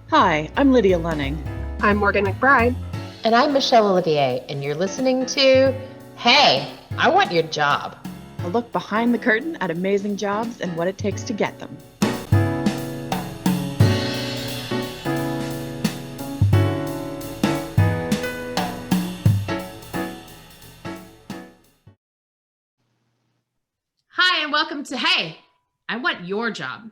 Hi, I'm Lydia Lunning. I'm Morgan McBride. And I'm Michelle Olivier, and you're listening to Hey, I Want Your Job. A look behind the curtain at amazing jobs and what it takes to get them. Hi, and welcome to Hey, I Want Your Job.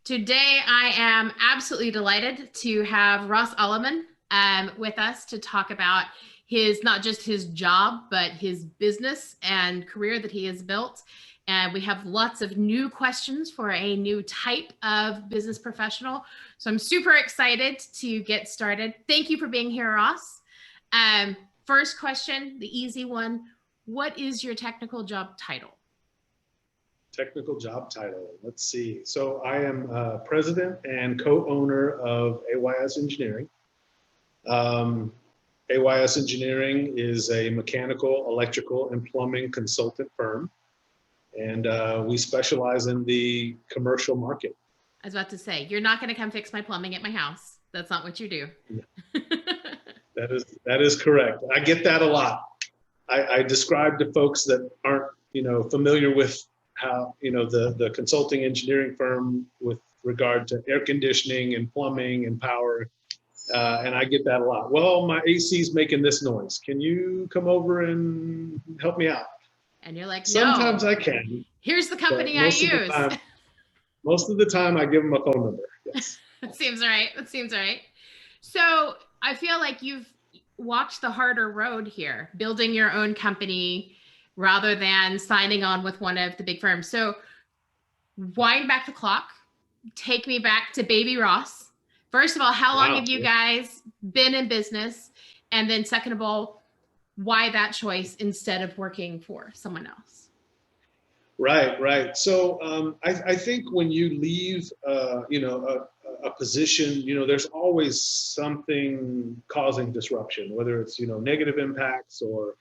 Today, I am absolutely delighted to have Ross Aleman with us to talk about not just his job, but his business and career that he has built. And we have lots of new questions for a new type of business professional. So I'm super excited to get started. Thank you for being here, Ross. First question, the easy one. What is your technical job title? Technical job title. Let's see. So I am president and co-owner of AYS Engineering. AYS Engineering is a mechanical, electrical, and plumbing consultant firm. And we specialize in the commercial market. I was about to say, you're not going to come fix my plumbing at my house. That's not what you do. That is correct. I get that a lot. I describe to folks that aren't, familiar with how, the consulting engineering firm with regard to air conditioning and plumbing and power. And I get that a lot. Well, my AC is making this noise. Can you come over and help me out? And you're like, no. Sometimes I can. Here's the company I use. Most of the time I give them a phone number. Yes. That seems right. So I feel like you've walked the harder road here, building your own company rather than signing on with one of the big firms. So wind back the clock, take me back to baby Ross. First of all, how long have you guys been in business? And then second of all, why that choice instead of working for someone else? Right. So I think when you leave, a position, there's always something causing disruption, whether it's, negative impacts or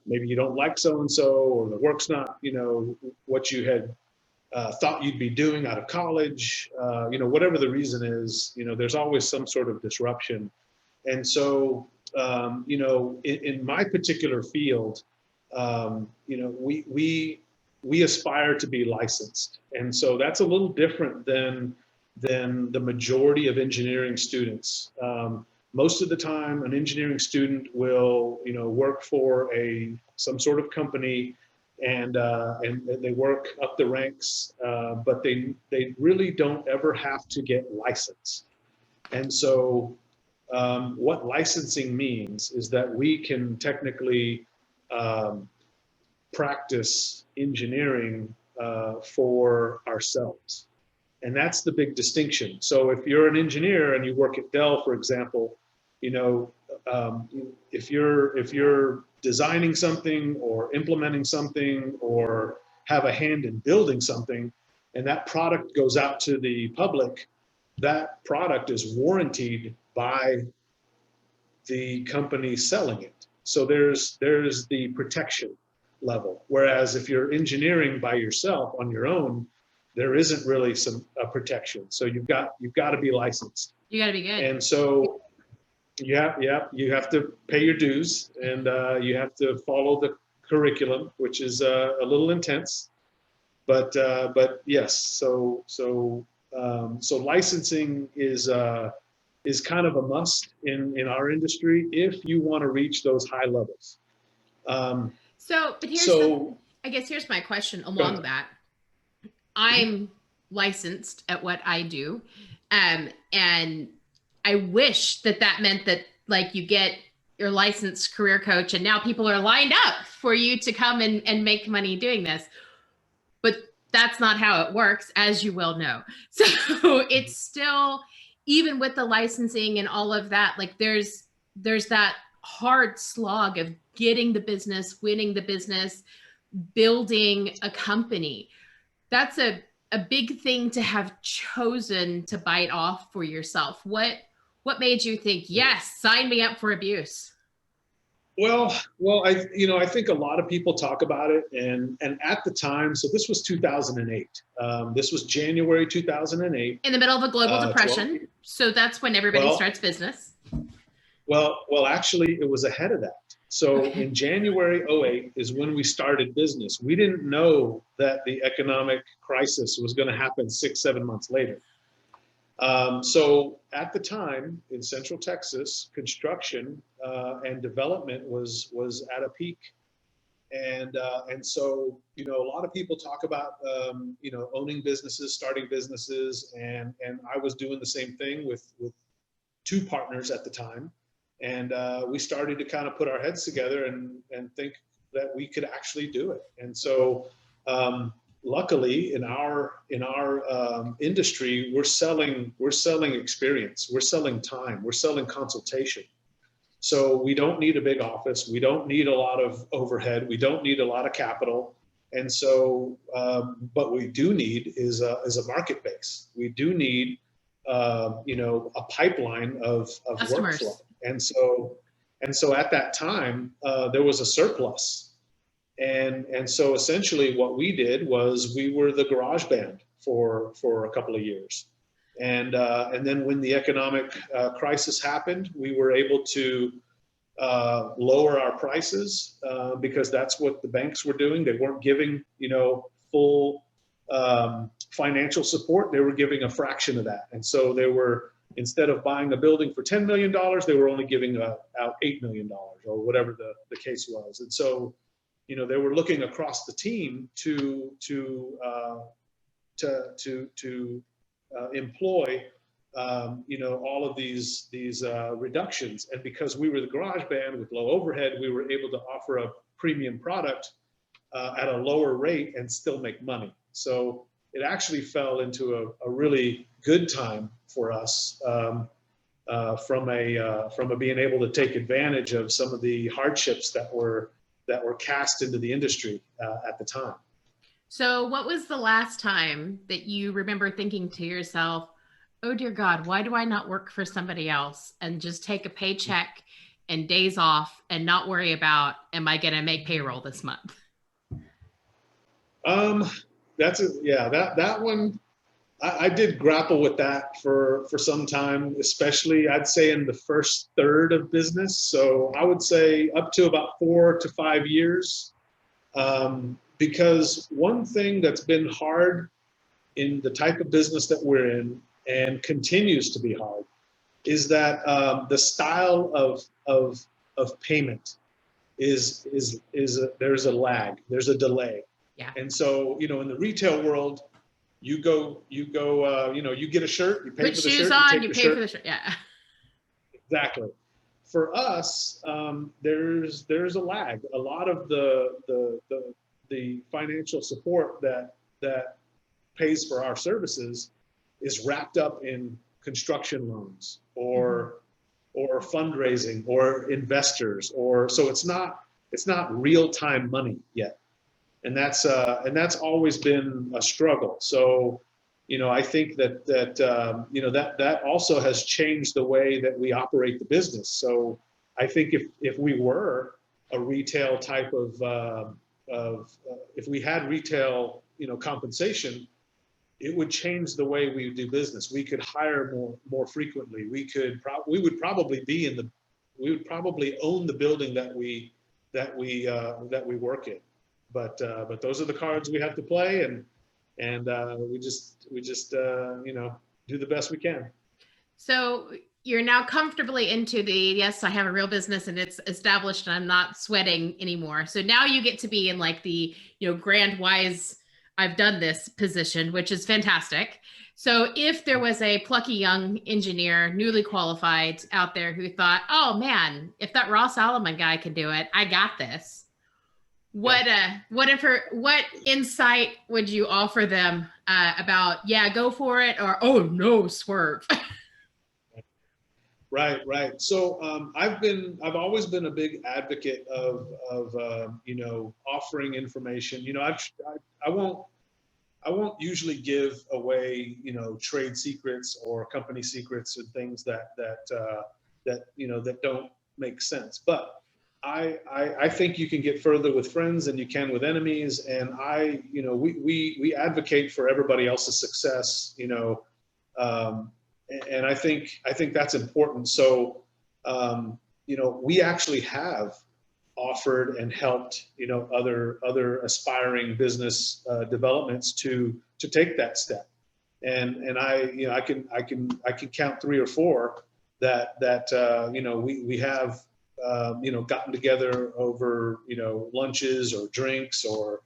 maybe you don't like so-and-so, or the work's not, what you had thought you'd be doing out of college, whatever the reason is, there's always some sort of disruption. And so, in my particular field, we aspire to be licensed. And so that's a little different than the majority of engineering students. Most of the time, an engineering student will, work for some sort of company, and they work up the ranks, but they really don't ever have to get licensed. And so, what licensing means is that we can technically practice engineering for ourselves. And that's the big distinction. So if you're an engineer and you work at Dell, for example, if you're designing something or implementing something or have a hand in building something, and that product goes out to the public, that product is warrantied by the company selling it. So there's the protection level. Whereas if you're engineering by yourself on your own, there isn't really a protection. So you've got to be licensed. You got to be good. And so, you have to pay your dues, and you have to follow the curriculum, which is a little intense. But yes, so licensing is kind of a must in our industry if you want to reach those high levels. Here's my question along that. I'm licensed at what I do. And I wish that meant that like you get your licensed career coach and now people are lined up for you to come and make money doing this. But that's not how it works, as you well know. So it's still, even with the licensing and all of that, like there's that hard slog of getting the business, winning the business, building a company. That's a big thing to have chosen to bite off for yourself. What made you think, yes, sign me up for abuse? I think a lot of people talk about it, and at the time, so this was 2008. This was January 2008. In the middle of a global depression. 12, So that's when everybody starts business. Well, actually, it was ahead of that. So Okay. in January 08 is when we started business. We didn't know that the economic crisis was going to happen 6-7 months later. So at the time in Central Texas, construction and development was at a peak, and so a lot of people talk about owning businesses, starting businesses, and I was doing the same thing with two partners at the time, and we started to kind of put our heads together and think that we could actually do it, and so. Luckily, in our industry, we're selling experience, we're selling time, we're selling consultation. So we don't need a big office, we don't need a lot of overhead, we don't need a lot of capital, and so what we do need is a market base. We do need a pipeline of Customers. workflow, and so at that time there was a surplus. And so essentially what we did was we were the garage band for a couple of years. And then when the economic crisis happened, we were able to lower our prices because that's what the banks were doing. They weren't giving, full financial support. They were giving a fraction of that. And so they were, instead of buying a building for $10 million, they were only giving out $8 million or whatever the case was. And so they were looking across the team to employ, all of these reductions. And because we were the garage band with low overhead, we were able to offer a premium product at a lower rate and still make money. So it actually fell into a really good time for us from being able to take advantage of some of the hardships that were cast into the industry at the time. So what was the last time that you remember thinking to yourself, oh dear God, why do I not work for somebody else and just take a paycheck and days off and not worry about, am I going to make payroll this month? That one, I did grapple with that for some time, especially I'd say in the first third of business. So I would say up to about 4 to 5 years, because one thing that's been hard in the type of business that we're in and continues to be hard is that the style of payment is there's a lag, there's a delay. Yeah. And so, in the retail world, you get a shirt, you pay Put for the shoes shirt, on, you pay shirt. for the shirt. Yeah. Exactly. For us, there's a lag. A lot of the financial support that pays for our services is wrapped up in construction loans or fundraising or investors, so it's not real-time money yet. And that's always been a struggle. So, I think that also has changed the way that we operate the business. So I think if we were a retail type if we had retail, compensation, it would change the way we do business. We could hire more frequently. We would probably own the building that we work in. But those are the cards we have to play, and we just do the best we can. So you're now comfortably into yes, I have a real business and it's established and I'm not sweating anymore. So now you get to be in like the grand wise, I've done this position, which is fantastic. So if there was a plucky young engineer, newly qualified out there who thought, oh man, if that Ross Aleman guy can do it, I got this. What insight would you offer them about, yeah, go for it, or, oh no, swerve? Right. So I've always been a big advocate of offering information. I won't usually give away trade secrets or company secrets and things that don't make sense. But I think you can get further with friends than you can with enemies. And we advocate for everybody else's success, and I think that's important. So, we actually have offered and helped, other aspiring business developments to take that step. And I can count 3 or 4 that we have gotten together over lunches or drinks or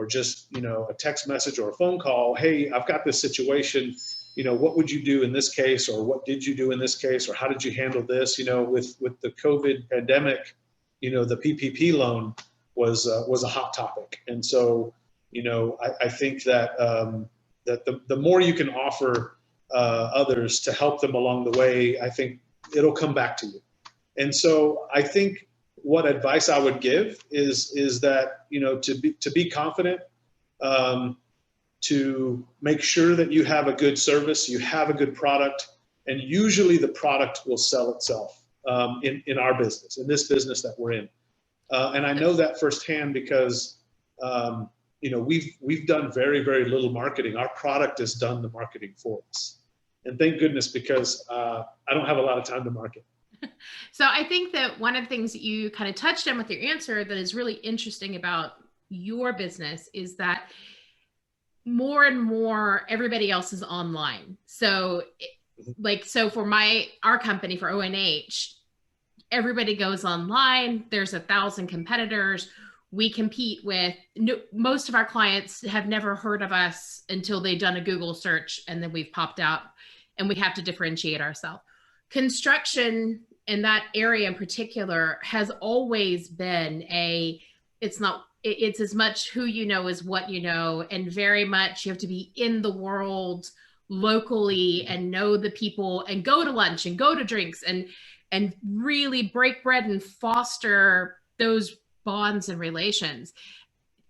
just a text message or a phone call. Hey, I've got this situation. What would you do in this case, or what did you do in this case, or how did you handle this? With the COVID pandemic, the PPP loan was a hot topic, and so I think that that the more you can offer others to help them along the way, I think it'll come back to you. And so I think what advice I would give is that to be confident, to make sure that you have a good service, you have a good product, and usually the product will sell itself in our business, in this business that we're in. And I know that firsthand because we've done very, very little marketing. Our product has done the marketing for us. And thank goodness, because I don't have a lot of time to market. So I think that one of the things that you kind of touched on with your answer that is really interesting about your business is that more and more everybody else is online. So so for our company, for ONH, everybody goes online. There's 1,000 competitors. We compete with, most of our clients have never heard of us until they've done a Google search, and then we've popped out, and we have to differentiate ourselves. Construction in that area in particular has always been it's as much who you know as what you know, and very much you have to be in the world locally and know the people and go to lunch and go to drinks and really break bread and foster those bonds and relations.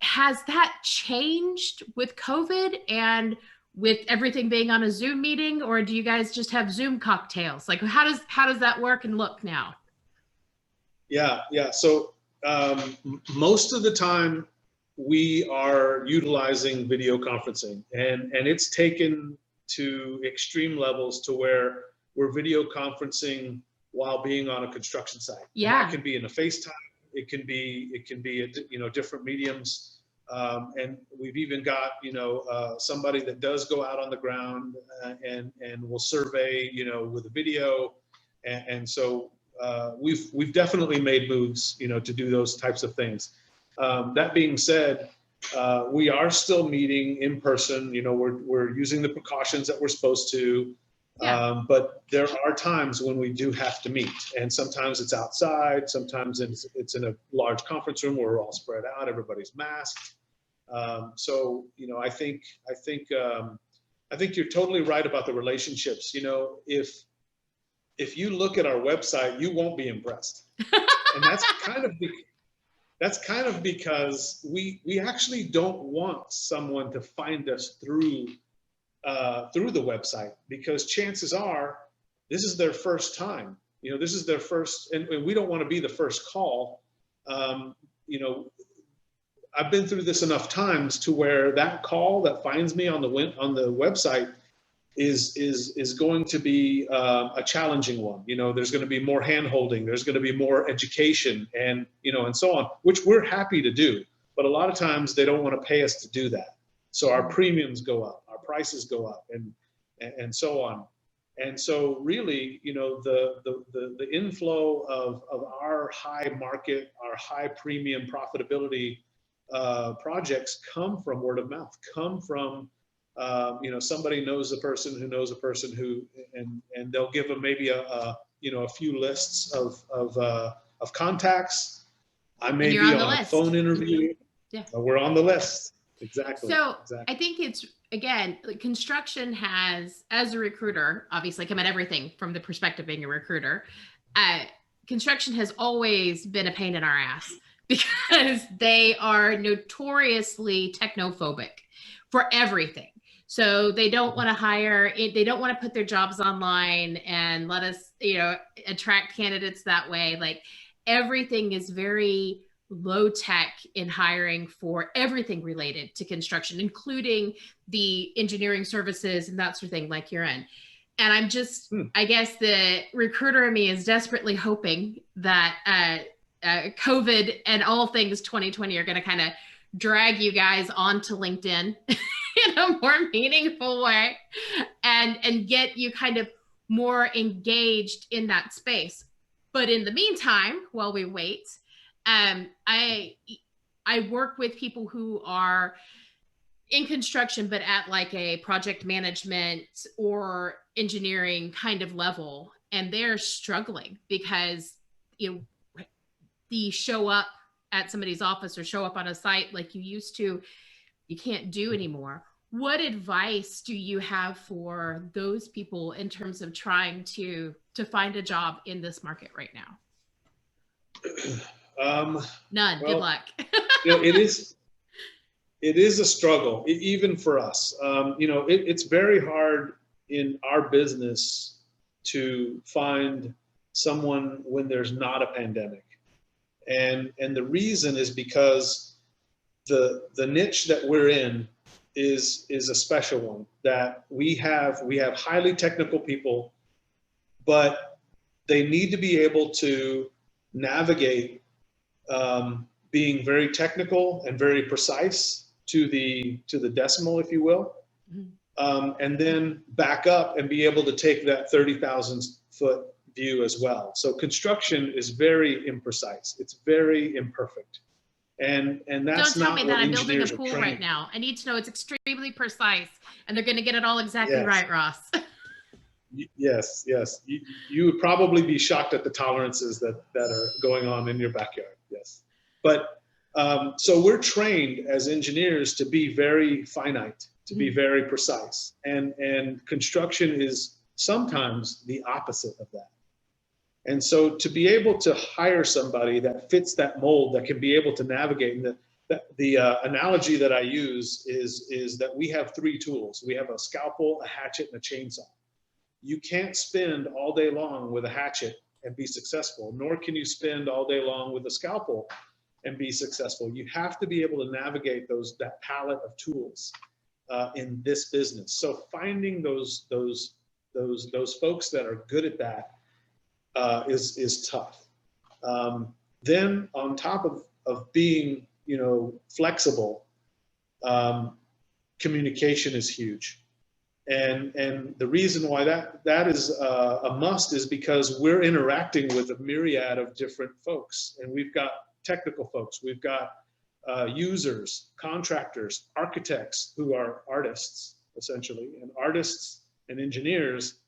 Has that changed with COVID and with everything being on a Zoom meeting, or do you guys just have Zoom cocktails? Like, how does that work and look now? Yeah. So most of the time we are utilizing video conferencing, and it's taken to extreme levels to where we're video conferencing while being on a construction site. Yeah. It can be in a FaceTime. It can be different mediums. And we've even got, somebody that does go out on the ground and will survey, with a video. And so we've definitely made moves, to do those types of things. That being said, we are still meeting in person. We're using the precautions that we're supposed to. Yeah. But there are times when we do have to meet, and sometimes it's outside, sometimes it's in a large conference room where we're all spread out, everybody's masked. So I think you're totally right about the relationships. If you look at our website, you won't be impressed, and that's kind of because we actually don't want someone to find us through the website, because chances are this is their first time. This is their first, and we don't want to be the first call. I've been through this enough times to where that call that finds me on the website is going to be a challenging one. There's going to be more hand-holding, there's going to be more education, and and so on, which we're happy to do. But a lot of times they don't want to pay us to do that. So our premiums go up, our prices go up, and so on. And so really, the inflow of our high market, our high premium profitability projects come from word of mouth, come from somebody knows a person who knows a person who, and they'll give them maybe a few lists of contacts. I may be on a phone interview. Yeah, we're on the list. Exactly. So exactly. I think it's, again, construction has, as a recruiter, obviously come at everything from the perspective of being a recruiter. Construction has always been a pain in our ass because they are notoriously technophobic for everything. So they don't want to hire, they don't want to put their jobs online and let us, attract candidates that way. everything is very low tech in hiring for everything related to construction, including the engineering services and that sort of thing like you're in. And I'm just, I guess the recruiter in me is desperately hoping that COVID and all things 2020 are going to kind of drag you guys onto LinkedIn in a more meaningful way and get you kind of more engaged in that space. But in the meantime, while we wait, I work with people who are in construction, but at like a project management or engineering kind of level, and they're struggling because the show up at somebody's office or show up on a site like you used to, you can't do anymore. What advice do you have for those people in terms of trying to find a job in this market right now? None. Well, good luck. It is a struggle, even for us. It's very hard in our business to find someone when there's not a pandemic. And the reason is because the niche that we're in is a special one, that we have highly technical people, but they need to be able to navigate being very technical and very precise to the decimal, if you will, and then back up and be able to take that 30,000 foot view as well. So construction is very imprecise. It's very imperfect. And that's Don't tell not me that what I'm building a engineers are pool trained. right now. I need to know it's extremely precise and they're going to get it all exactly right, Ross. Yes. You would probably be shocked at the tolerances that are going on in your backyard. Yes. But so we're trained as engineers to be very finite, to be very precise. And construction is sometimes the opposite of that. And so to be able to hire somebody that fits that mold, that can be able to navigate, and the analogy that I use is that we have three tools. We have a scalpel, a hatchet, and a chainsaw. You can't spend all day long with a hatchet and be successful, nor can you spend all day long with a scalpel and be successful. You have to be able to navigate that palette of tools in this business. So finding those folks that are good at that is tough. Then on top of being flexible, communication is huge. And the reason why that is a must is because we're interacting with a myriad of different folks, and we've got technical folks, we've got users, contractors, architects who are artists essentially, and artists and engineers,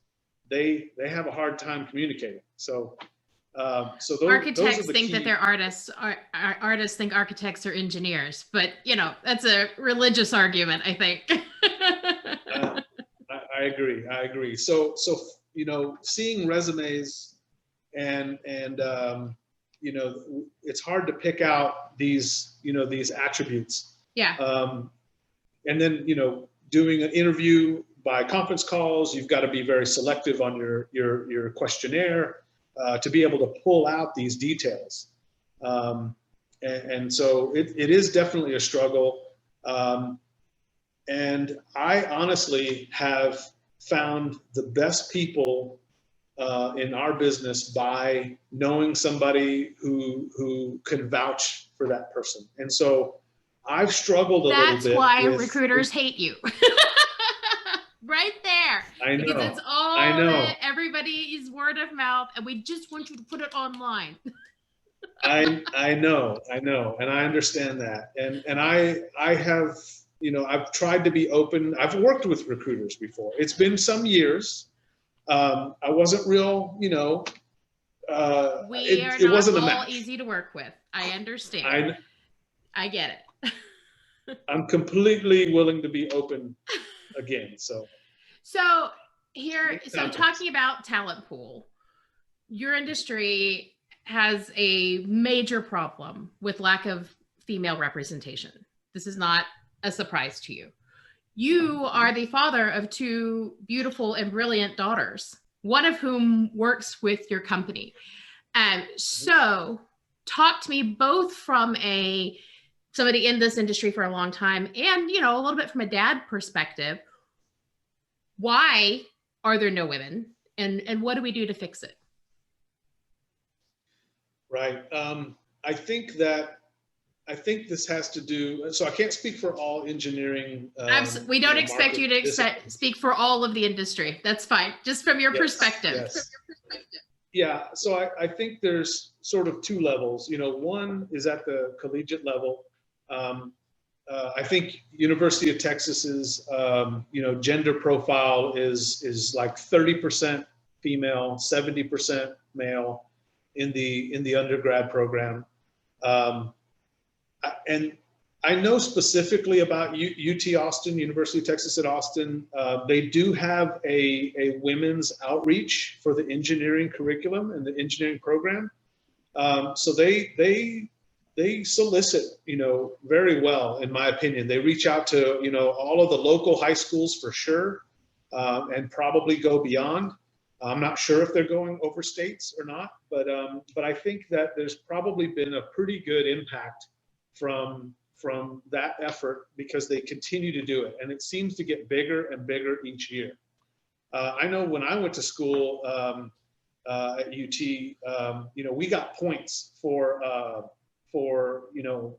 they have a hard time communicating. So architects think that they're artists. Artists think architects are engineers, but that's a religious argument, I think. I agree. So seeing resumes and it's hard to pick out these attributes. Yeah. And then doing an interview by conference calls, you've got to be very selective on your questionnaire to be able to pull out these details. And so it is definitely a struggle. And I honestly have found the best people in our business by knowing somebody who can vouch for that person. And so I've struggled a little bit. That's why recruiters hate you. Right there. I know. Because it's all everybody's word of mouth, and we just want you to put it online. I know, and I understand that. And I have, I've tried to be open. I've worked with recruiters before. It's been some years. I wasn't real, we are not all easy to work with. I understand. I get it. I'm completely willing to be open again. So talking about talent pool, your industry has a major problem with lack of female representation. This is not a surprise to you. You are the father of two beautiful and brilliant daughters, one of whom works with your company. So talk to me both from somebody in this industry for a long time and, you know, a little bit from a dad perspective. Why are there no women, and what do we do to fix it? Right. I think this has to do, so I can't speak for all engineering. We don't expect you to speak for all of the industry. That's fine. Just from your perspective. Yes. Yeah. So I think there's sort of two levels. You know, one is at the collegiate level. I think University of Texas's, you know, gender profile is like 30% female, 70% male in the undergrad program. And I know specifically about UT Austin, University of Texas at Austin. They do have a women's outreach for the engineering curriculum and the engineering program. So they solicit, you know, very well, in my opinion. They reach out to, you know, all of the local high schools for sure, and probably go beyond. I'm not sure if they're going over states or not, but I think that there's probably been a pretty good impact from that effort, because they continue to do it, and it seems to get bigger and bigger each year. I know when I went to school at UT, you know, we got points for you know,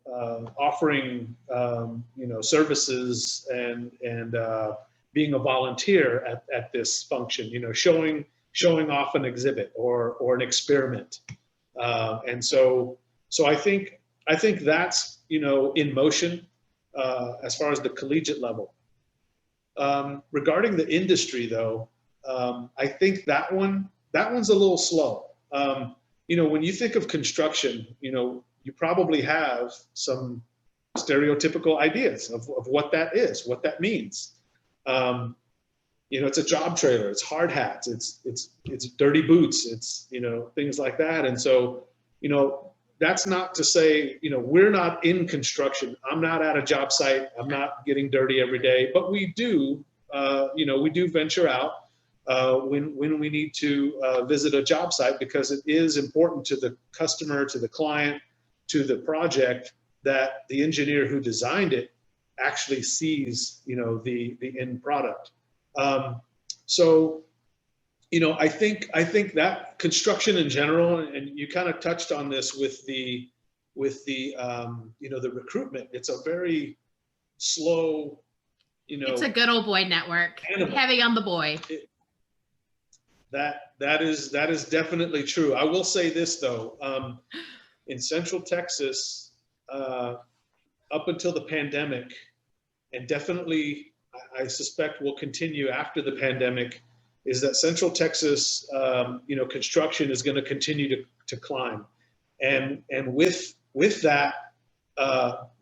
offering you know, services and being a volunteer at this function, you know, showing off an exhibit or an experiment, and so I think that's, you know, in motion as far as the collegiate level. Regarding the industry, though, I think that one's a little slow. You know, when you think of construction, you know, you probably have some stereotypical ideas of what that is, what that means. You know, it's a job trailer, it's hard hats, it's dirty boots, it's, you know, things like that. And so, you know, that's not to say, you know, we're not in construction. I'm not at a job site. I'm not getting dirty every day, but we do, you know, we do venture out when we need to visit a job site, because it is important to the customer, to the client, to the project, that the engineer who designed it actually sees, you know, the end product. So, you know, I think that construction in general, and you kind of touched on this with the you know, the recruitment, it's a very slow, you know. It's a good old boy network. Animal. Heavy on the boy. That is definitely true. I will say this though, in Central Texas, up until the pandemic, and definitely I suspect will continue after the pandemic, is that Central Texas, you know, construction is going to continue to climb, and with that,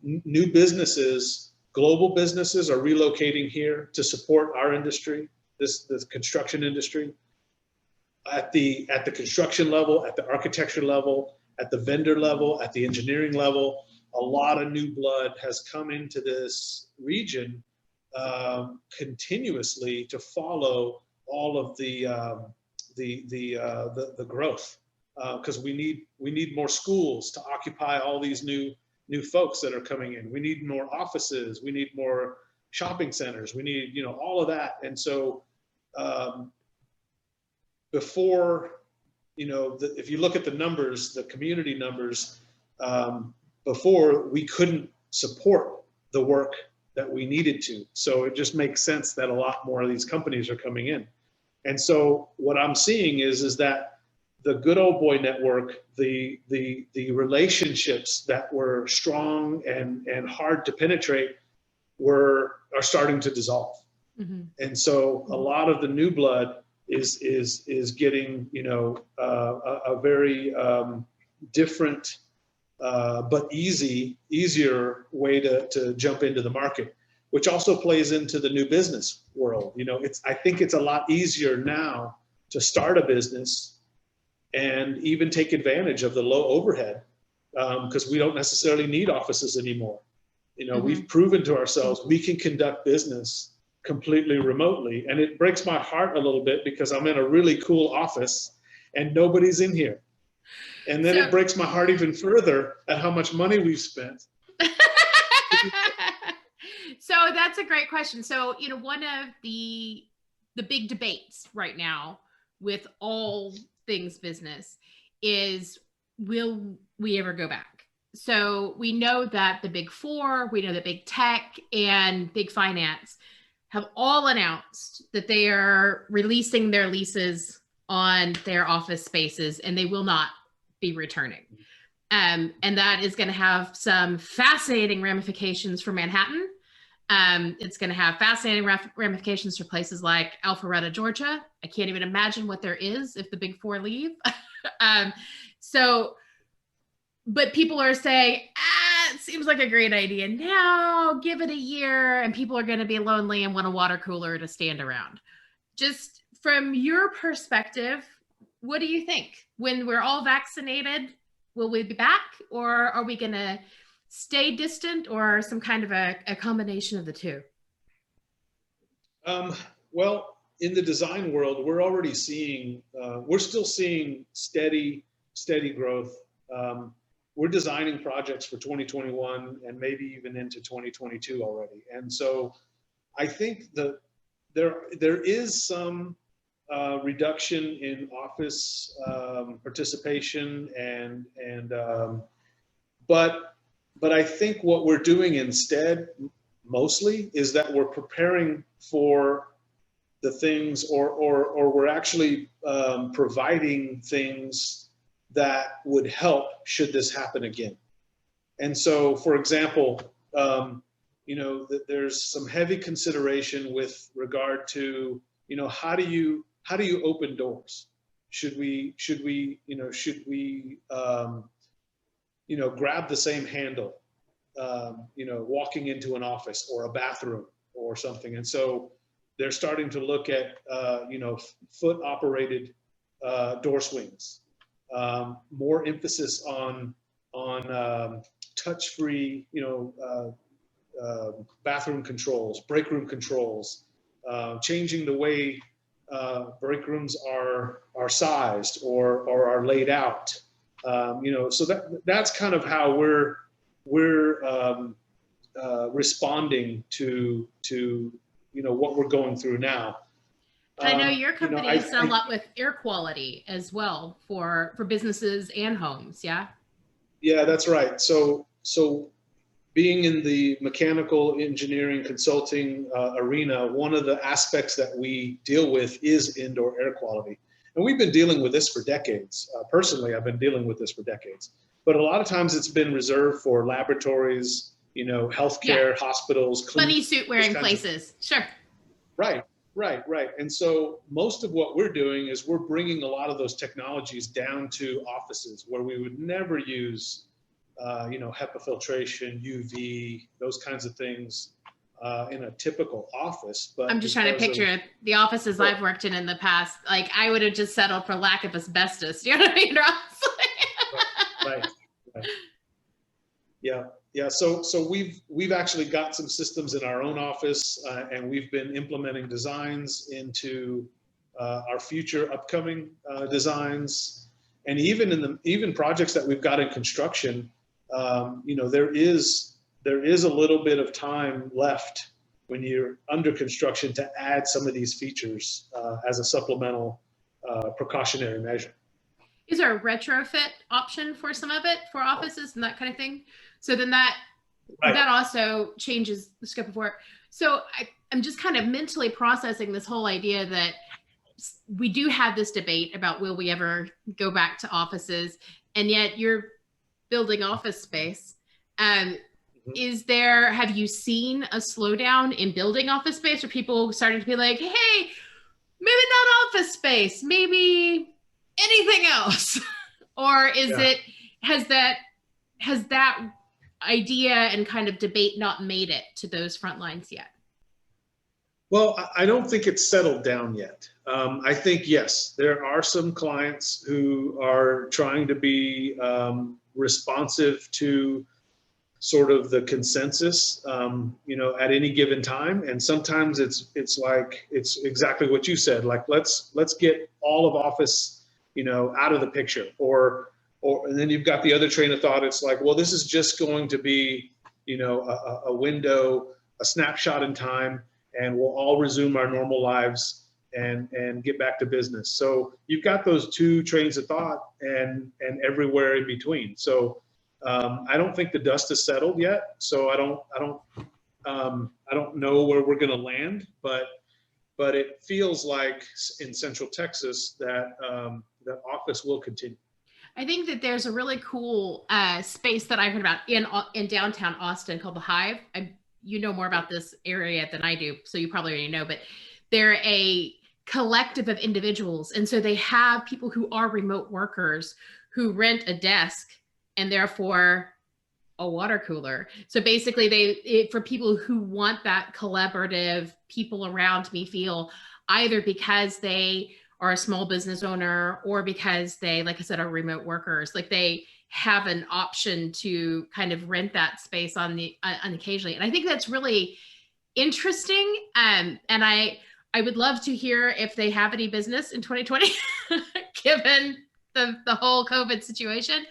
new businesses, global businesses, are relocating here to support our industry, this construction industry, at the construction level, at the architecture level, at the vendor level, at the engineering level. A lot of new blood has come into this region continuously to follow all of the growth, because we need more schools to occupy all these new folks that are coming in. We need more offices. We need more shopping centers. We need, you know, all of that. And so before, you know, if you look at the numbers, the community numbers, before, we couldn't support the work that we needed to. So it just makes sense that a lot more of these companies are coming in. And so what I'm seeing is that the good old boy network, the relationships that were strong and hard to penetrate are starting to dissolve. Mm-hmm. And so a lot of the new blood is getting, you know, a very different but easier way to jump into the market, which also plays into the new business world. You know, I think it's a lot easier now to start a business and even take advantage of the low overhead, because we don't necessarily need offices anymore. You know, mm-hmm. We've proven to ourselves we can conduct business completely remotely. And it breaks my heart a little bit because I'm in a really cool office and nobody's in here. And then it breaks my heart even further at how much money we've spent. So that's a great question. So, one of the big debates right now with all things business is, will we ever go back? So we know that the big four, we know that big tech and big finance have all announced that they are releasing their leases on their office spaces and they will not be returning. And that is going to have some fascinating ramifications for Manhattan. It's going to have fascinating ramifications for places like Alpharetta, Georgia. I can't even imagine what there is if the big four leave. But people are saying, it seems like a great idea now, give it a year, and people are going to be lonely and want a water cooler to stand around. Just from your perspective, what do you think? When we're all vaccinated, will we be back, or are we going to stay distant, or some kind of a combination of the two? Well, in the design world, we're already seeing, we're still seeing steady growth. We're designing projects for 2021 and maybe even into 2022 already. And so I think that there is some reduction in office participation but I think what we're doing instead mostly is that we're preparing for the things or we're actually providing things that would help should this happen again. And so, for example, there's some heavy consideration with regard to, how do you open doors? Should we grab the same handle, walking into an office or a bathroom or something? And so they're starting to look at, foot operated door swings. More emphasis on touch-free, bathroom controls, break room controls, changing the way break rooms are sized or are laid out. So that's kind of how we're responding to what we're going through now. I know your company has done a lot with air quality as well for businesses and homes. Yeah. Yeah, that's right. So being in the mechanical engineering consulting arena, one of the aspects that we deal with is indoor air quality. And we've been dealing with this for decades. Personally, I've been dealing with this for decades. But a lot of times it's been reserved for laboratories, healthcare, hospitals. Bunny suit wearing places. Sure. Right. And so most of what we're doing is we're bringing a lot of those technologies down to offices where we would never use, HEPA filtration, UV, those kinds of things in a typical office. But I'm just trying to picture the offices I've worked in the past. Like I would have just settled for lack of asbestos. Do you know what I mean, Ross? Right. Yeah. So we've actually got some systems in our own office, and we've been implementing designs into our future upcoming designs, and even projects that we've got in construction. There is a little bit of time left when you're under construction to add some of these features as a supplemental precautionary measure. Is there a retrofit option for some of it for offices and that kind of thing? So then that also changes the scope of work. So I'm just kind of mentally processing this whole idea that we do have this debate about will we ever go back to offices, and yet you're building office space. Have you seen a slowdown in building office space, or people starting to be like, hey, maybe not office space, maybe anything else? Or has that idea and kind of debate not made it to those front lines yet? Well, I don't think it's settled down yet. I think, yes, there are some clients who are trying to be responsive to sort of the consensus, at any given time. And sometimes it's exactly what you said, like, let's get all of office, out of the picture, or and then you've got the other train of thought. It's like, well, this is just going to be, a window, a snapshot in time, and we'll all resume our normal lives and get back to business. So you've got those two trains of thought and everywhere in between. So I don't think the dust has settled yet. So I don't know where we're going to land, but it feels like in Central Texas that that office will continue. I think that there's a really cool space that I heard about in downtown Austin called the Hive. You know more about this area than I do, so you probably already know, but they're a collective of individuals. And so they have people who are remote workers who rent a desk and therefore a water cooler. So basically for people who want that collaborative people around me feel, either because they are a small business owner or because they, like I said, are remote workers, like they have an option to kind of rent that space on occasionally. And I think that's really interesting. And I would love to hear if they have any business in 2020, given the whole COVID situation.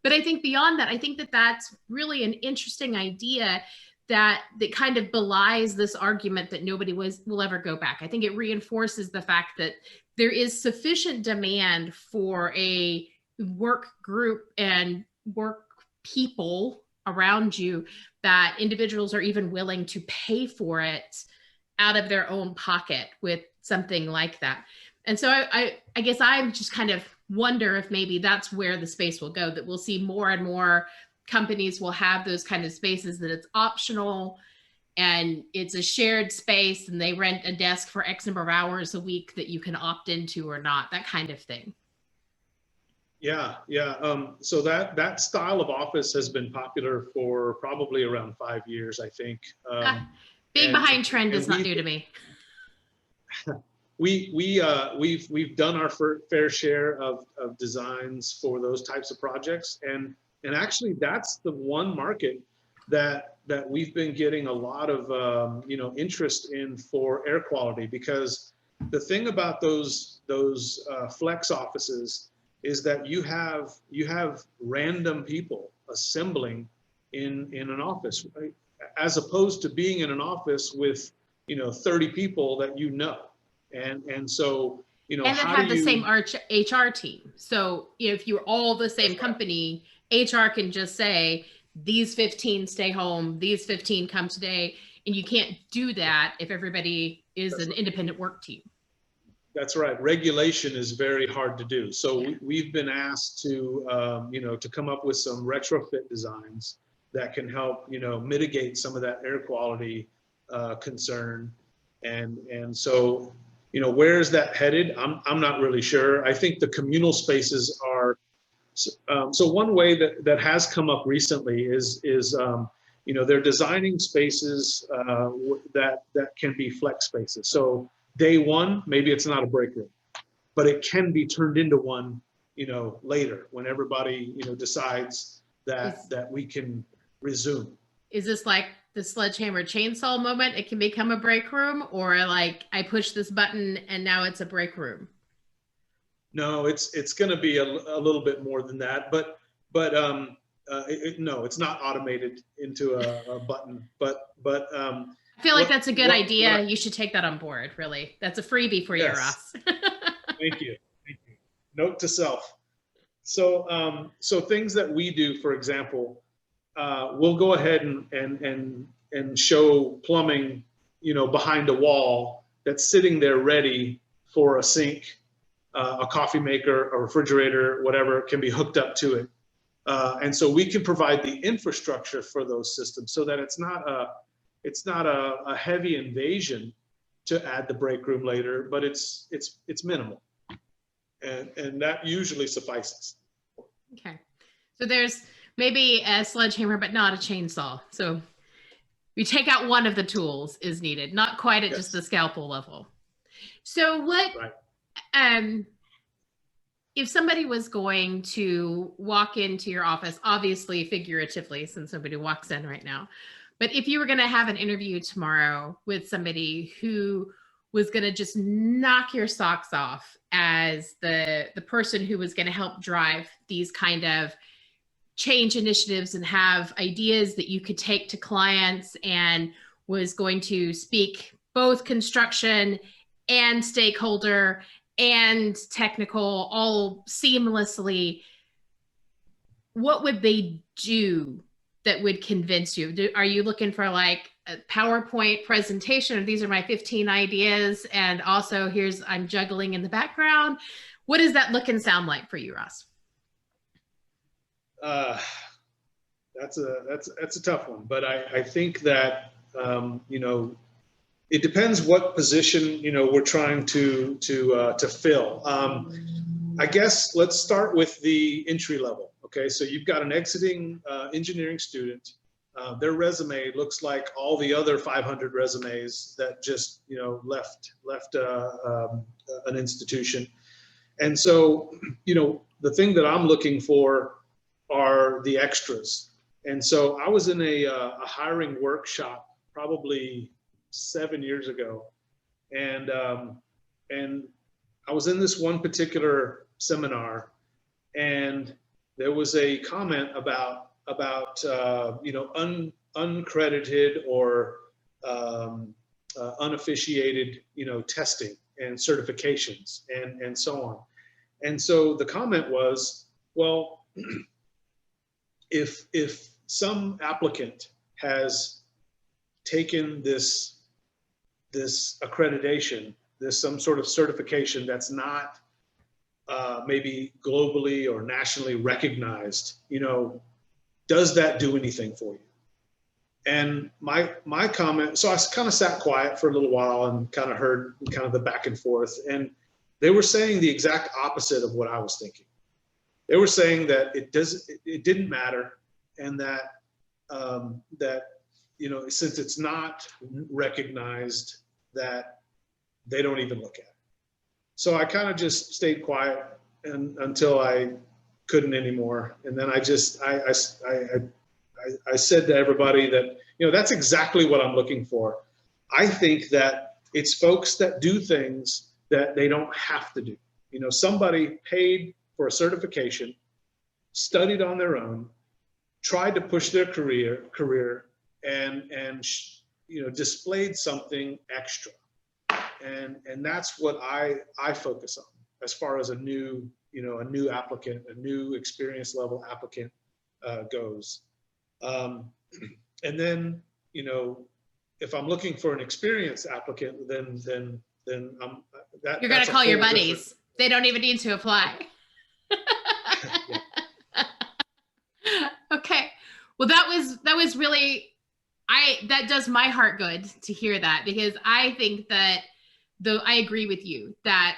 But I think beyond that, I think that that's really an interesting idea that kind of belies this argument that nobody will ever go back. I think it reinforces the fact that there is sufficient demand for a work group and work people around you that individuals are even willing to pay for it out of their own pocket with something like that. And so I guess I'm just kind of wonder if maybe that's where the space will go, that we'll see more and more companies will have those kind of spaces that it's optional and it's a shared space and they rent a desk for X number of hours a week that you can opt into or not, that kind of thing. Yeah. So that style of office has been popular for probably around 5 years, I think. Being behind trend is not new to me. We've done our fair share of designs for those types of projects, and actually that's the one market that we've been getting a lot of interest in for air quality, because the thing about those flex offices is that you have random people assembling in an office, right? As opposed to being in an office with 30 people that and so and that have the same HR team. So if you're all the same company, HR can just say these 15 stay home, these 15 come today, and you can't do that if everybody is an independent work team. That's right. Regulation is very hard to do. So we've been asked to to come up with some retrofit designs that can help mitigate some of that air quality concern, and so where is that headed? I'm not really sure. I think the communal spaces are so one way that has come up recently is they're designing spaces that can be flex spaces. So day one, maybe it's not a break room, but it can be turned into one later when everybody decides that we can resume. Is this like the sledgehammer chainsaw moment? It can become a break room, or like I push this button and now it's a break room? No, it's going to be a little bit more than that, but no, it's not automated into a button, but I feel like that's a good idea. You should take that on board. Really, that's a freebie for you, Ross. Thank you. Note to self. So things that we do, for example, we'll go ahead and show plumbing, behind a wall that's sitting there ready for a sink, a coffee maker, a refrigerator, whatever can be hooked up to it. And so we can provide the infrastructure for those systems so that it's not a heavy invasion to add the break room later, but it's minimal. And that usually suffices. Okay. So there's maybe a sledgehammer, but not a chainsaw. So we take out one of the tools is needed, not quite at just the scalpel level. So what, if somebody was going to walk into your office, obviously figuratively, since nobody walks in right now, but if you were going to have an interview tomorrow with somebody who was going to just knock your socks off as the person who was going to help drive these kind of change initiatives and have ideas that you could take to clients, and was going to speak both construction and stakeholder and technical all seamlessly, what would they do that would convince you? Are you looking for like a PowerPoint presentation, or these are my 15 ideas, and also I'm juggling in the background? What does that look and sound like for you, Ross? That's a tough one, but I think that it depends what position we're trying to fill. I guess let's start with the entry level. Okay, so you've got an exiting engineering student. Their resume looks like all the other 500 resumes that just left an institution, and so the thing that I'm looking for are the extras. And so I was in a hiring workshop probably 7 years ago, and I was in this one particular seminar, and there was a comment about uncredited or unofficiated testing and certifications and so on. And so the comment was, well, if some applicant has taken this accreditation, some sort of certification that's not maybe globally or nationally recognized, does that do anything for you? And my comment, so I kind of sat quiet for a little while and kind of heard kind of the back and forth, and they were saying the exact opposite of what I was thinking. They were saying that it didn't matter, and that since it's not recognized, that they don't even look at it. So I kind of just stayed quiet until I couldn't anymore, and then I said to everybody that that's exactly what I'm looking for. I think that it's folks that do things that they don't have to do. Somebody paid for a certification, studied on their own, tried to push their career, and displayed something extra, and that's what I focus on as far as a new applicant, a new experience level applicant goes. And then if I'm looking for an experienced applicant, then I'm you're gonna call your buddies. They don't even need to apply. Okay. Well, that was really, that does my heart good to hear that, because I think that I agree with you that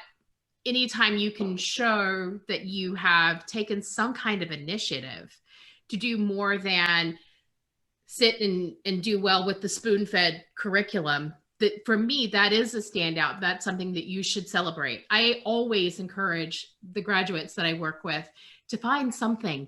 anytime you can show that you have taken some kind of initiative to do more than sit and do well with the spoon-fed curriculum, that for me, that is a standout. That's something that you should celebrate. I always encourage the graduates that I work with to find something.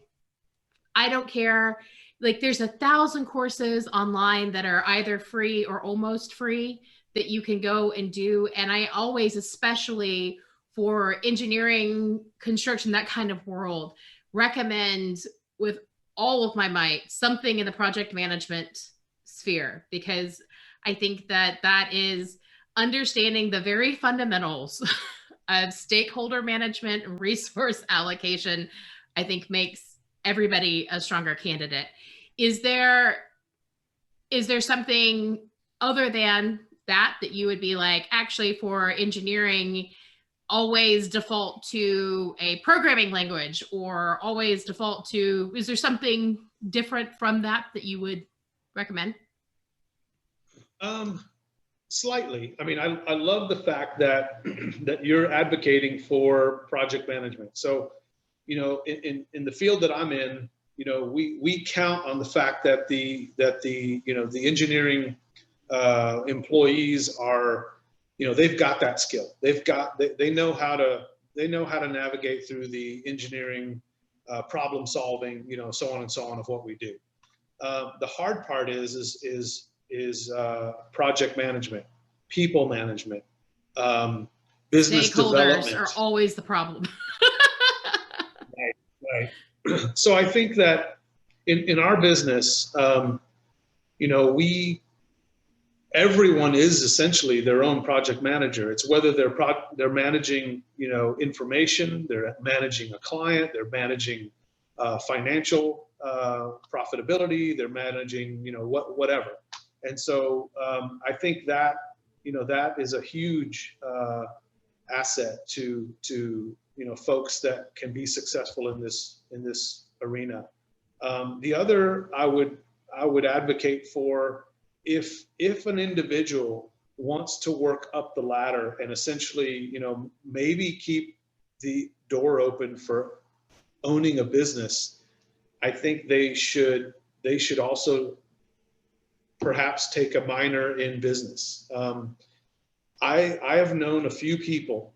I don't care. Like, there's 1,000 courses online that are either free or almost free that you can go and do. And I always, especially for engineering, construction, that kind of world, recommend with all of my might something in the project management sphere, because I think that is understanding the very fundamentals of stakeholder management and resource allocation, I think makes everybody a stronger candidate. Is there something other than that you would be like, actually for engineering, always default to a programming language, or always default to, is there something different from that you would recommend? Slightly. I mean, I love the fact that that you're advocating for project management. So, in the field that I'm in, we count on the fact that the engineering employees are, they've got that skill. They know how to navigate through the engineering problem solving, so on and so on of what we do. The hard part is project management, people management, business Stakeholders development. are always the problem. Right. So I think that in our business, everyone is essentially their own project manager. It's whether they're managing, information, they're managing a client, they're managing financial profitability, they're managing, whatever. And so I think that, that is a huge asset to folks that can be successful in this arena. The other I would advocate for, if an individual wants to work up the ladder and essentially, maybe keep the door open for owning a business, I think they should also perhaps take a minor in business. I have known a few people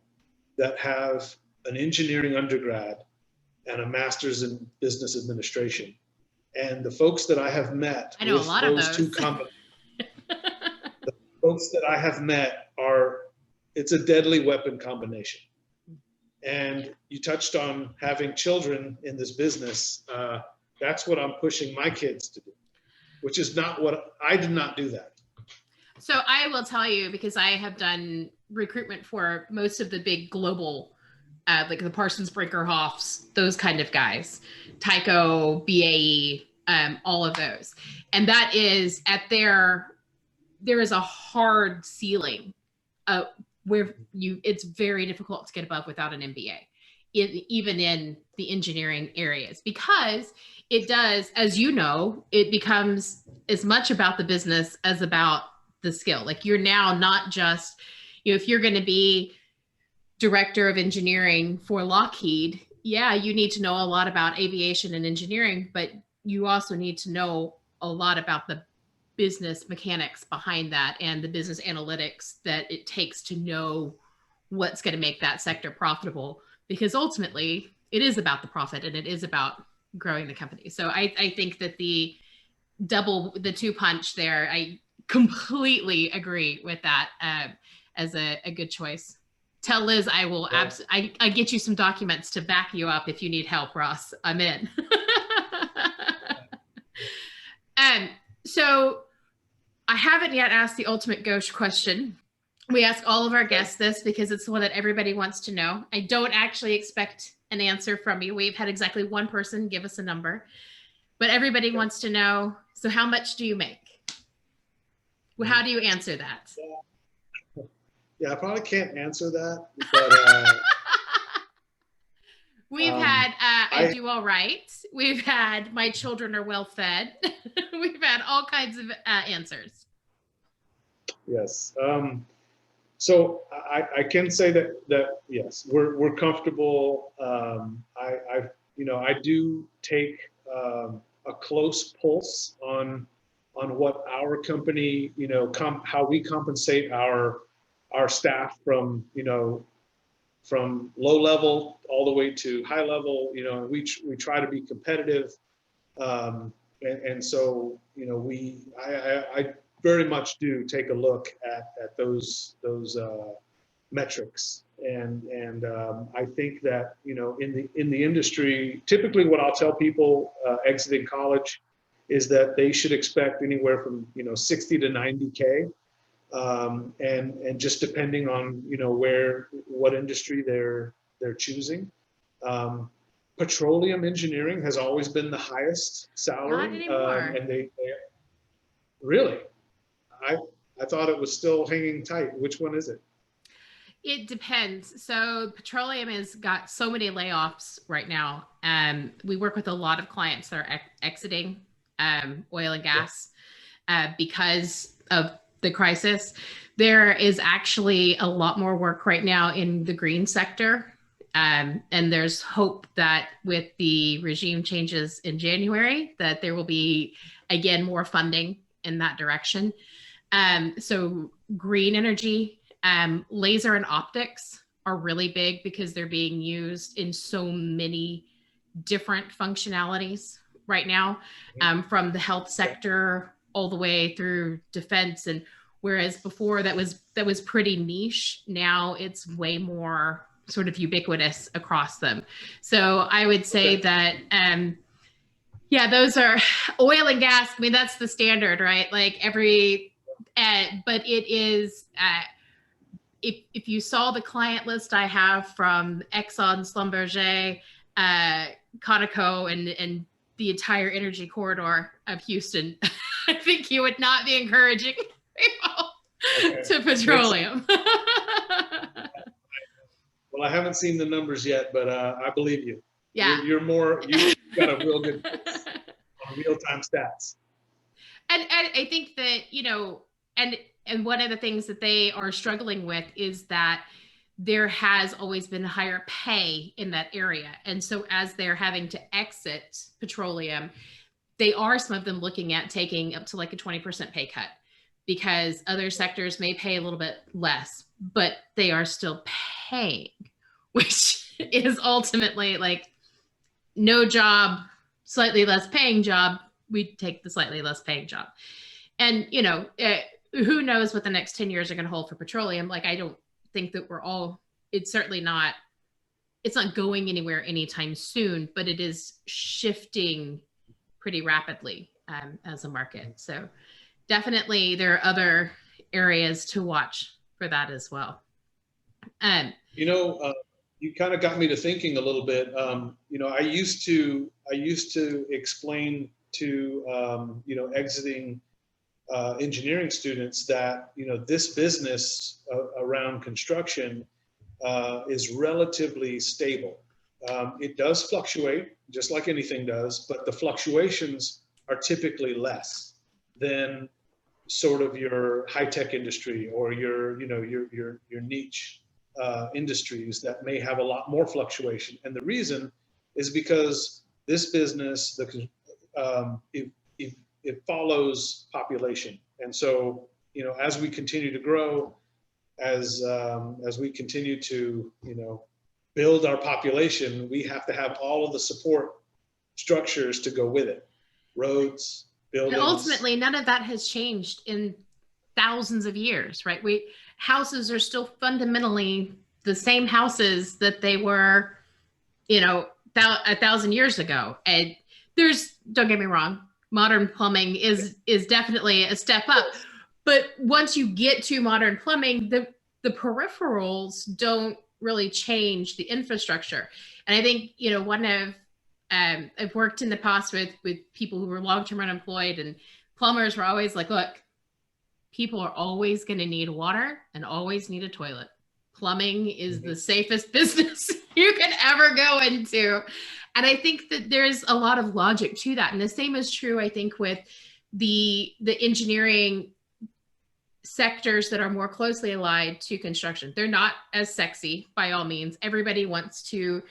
that have an engineering undergrad and a master's in business administration. And the folks that I have met, I know with a lot of those two those. the folks that I have met it's a deadly weapon combination. And you touched on having children in this business. That's what I'm pushing my kids to do, which is not what I did not do that. So I will tell you, because I have done recruitment for most of the big global, like the Parsons Brinkerhoffs, those kind of guys, Tyco, BAE, all of those. And that is there is a hard ceiling where it's very difficult to get above without an MBA, even in the engineering areas, because it does, as you know, it becomes as much about the business as about the skill. Like, you're now not just, if you're going to be director of engineering for Lockheed, yeah, you need to know a lot about aviation and engineering, but you also need to know a lot about the business mechanics behind that and the business analytics that it takes to know what's going to make that sector profitable, because ultimately it is about the profit and it is about growing the company. So I think that the two punch there, I completely agree with that as a good choice. Tell Liz I will I get you some documents to back you up if you need help, Ross. I'm in. So I haven't yet asked the ultimate gauche question. We ask all of our guests this because it's the one that everybody wants to know. I don't actually expect an answer from you. We've had exactly one person give us a number, but everybody wants to know, so how much do you make? Well, how do you answer that? Yeah, I probably can't answer that, but we've had I do all right. We've had my children are well fed. We've had all kinds of answers. Yes. So I can say that yes, we're comfortable. I do take a close pulse on what our company, how we compensate our staff from low level all the way to high level. We try to be competitive, and so I very much do take a look at those metrics, and I think that in the industry, typically what I'll tell people exiting college is that they should expect anywhere from 60 to 90K, and just depending on what industry they're choosing. Petroleum engineering has always been the highest salary. Not anymore. And they really, I thought it was still hanging tight. Which one is it? It depends. So petroleum has got so many layoffs right now. We work with a lot of clients that are exiting oil and gas because of the crisis. There is actually a lot more work right now in the green sector. And there's hope that with the regime changes in January, that there will be, again, more funding in that direction. So green energy, laser and optics are really big because they're being used in so many different functionalities right now, from the health sector all the way through defense. And Whereas before that was pretty niche. Now it's way more sort of ubiquitous across them. So I would say that, yeah, those are oil and gas. I mean, that's the standard, right? Like but it is, if you saw the client list I have from Exxon, Schlumberger, Conoco, and the entire energy corridor of Houston, I think you would not be encouraging people to petroleum. Well, I haven't seen the numbers yet, but I believe you. Yeah. You've got a real good on real-time stats. And I think that, you know, and one of the things that they are struggling with is that there has always been higher pay in that area. And so as they're having to exit petroleum, some of them looking at taking up to like a 20% pay cut, because other sectors may pay a little bit less, but they are still paying, which is ultimately like no job, slightly less paying job. We take the slightly less paying job. And, you know, who knows what the next 10 years are going to hold for petroleum. Like, I don't think that it's not going anywhere anytime soon, but it is shifting pretty rapidly as a market. So definitely there are other areas to watch for that as well. You know, you kind of got me to thinking a little bit. You know, I used to explain to, you know, exiting engineering students that, you know, this business around construction is relatively stable. It does fluctuate, just like anything does, but the fluctuations are typically less than sort of your high-tech industry or your niche industries that may have a lot more fluctuation. And the reason is because this business, it follows population. And so, you know, as we continue to grow, as we continue to, you know, build our population, we have to have all of the support structures to go with it. Roads, buildings. And ultimately, none of that has changed in thousands of years, right? Houses are still fundamentally the same houses that they were, you know, 1,000 years ago. And don't get me wrong, modern plumbing is definitely a step up. But once you get to modern plumbing, the peripherals don't really change the infrastructure. And I think, you know, I've worked in the past with people who were long-term unemployed, and plumbers were always like, look, people are always going to need water and always need a toilet. Plumbing is the safest business you can ever go into. And I think that there's a lot of logic to that. And the same is true, I think, with the engineering sectors that are more closely allied to construction. They're not as sexy by all means. Everybody wants to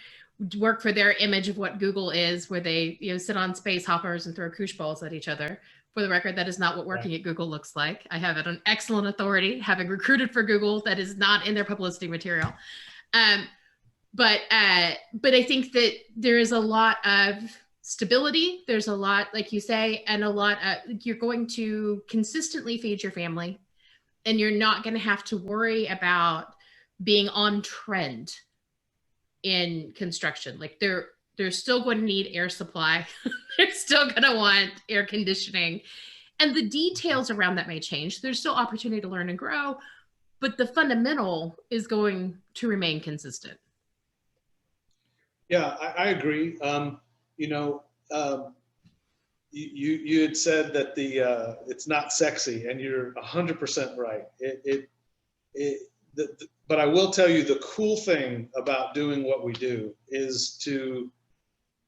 work for their image of what Google is, where they, you know, sit on space hoppers and throw koosh balls at each other. For the record, that is not what working at Google looks like. I have it on excellent authority, having recruited for Google. That is not in their publicity material. But I think that there is a lot of stability. There's a lot, like you say, and a lot of, you're going to consistently feed your family, and you're not going to have to worry about being on trend in construction. Like they're still going to need air supply. They're still going to want air conditioning, and the details around that may change. There's still opportunity to learn and grow, but the fundamental is going to remain consistent. Yeah, I agree. You know, you had said that it's not sexy, and you're 100% right. But I will tell you, the cool thing about doing what we do is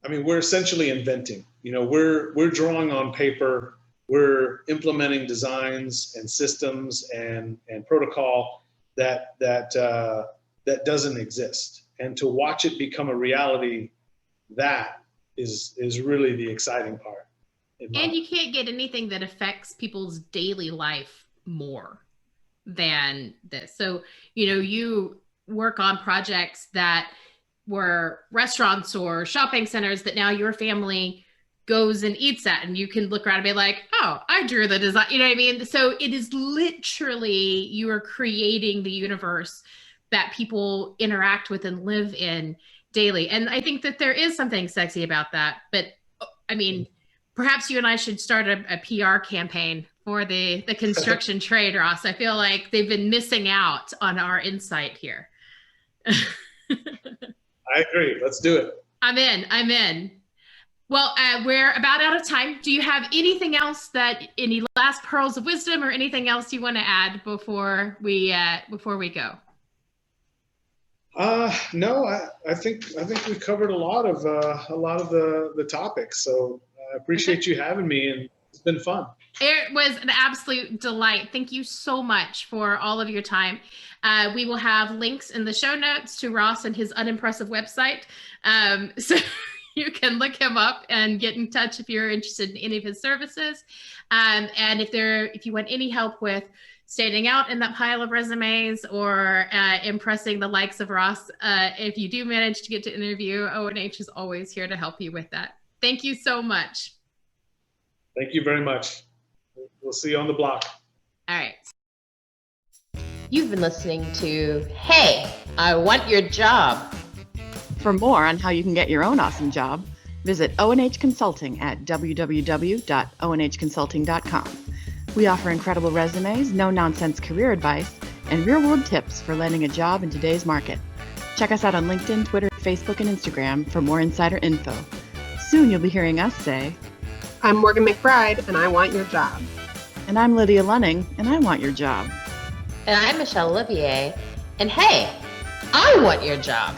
we're essentially inventing. You know, we're drawing on paper, we're implementing designs and systems and protocol that doesn't exist. And to watch it become a reality, that is really the exciting part. And you can't get anything that affects people's daily life more than this. So, you know, you work on projects that were restaurants or shopping centers that now your family goes and eats that, and you can look around and be like, oh, I drew the design, you know what I mean? So it is literally, you are creating the universe that people interact with and live in daily. And I think that there is something sexy about that. But I mean, perhaps you and I should start a PR campaign for the construction trade, Ross. I feel like they've been missing out on our insight here. I agree. Let's do it. I'm in. Well, we're about out of time. Do you have anything else any last pearls of wisdom or anything else you want to add before we go? No, I think we covered a lot of the topics. So I appreciate you having me, and it's been fun. It was an absolute delight. Thank you so much for all of your time. We will have links in the show notes to Ross and his unimpressive website. So you can look him up and get in touch if you're interested in any of his services. And if you want any help with standing out in that pile of resumes or impressing the likes of Ross, if you do manage to get to interview, O&H is always here to help you with that. Thank you so much. Thank you very much. We'll see you on the block. All right. You've been listening to Hey, I Want Your Job. For more on how you can get your own awesome job, visit O&H Consulting at www.onhconsulting.com. We offer incredible resumes, no-nonsense career advice, and real-world tips for landing a job in today's market. Check us out on LinkedIn, Twitter, Facebook, and Instagram for more insider info. Soon you'll be hearing us say, I'm Morgan McBride, and I want your job. and I'm Lydia Lunning, and I want your job. And I'm Michelle Olivier. And hey, I want your job.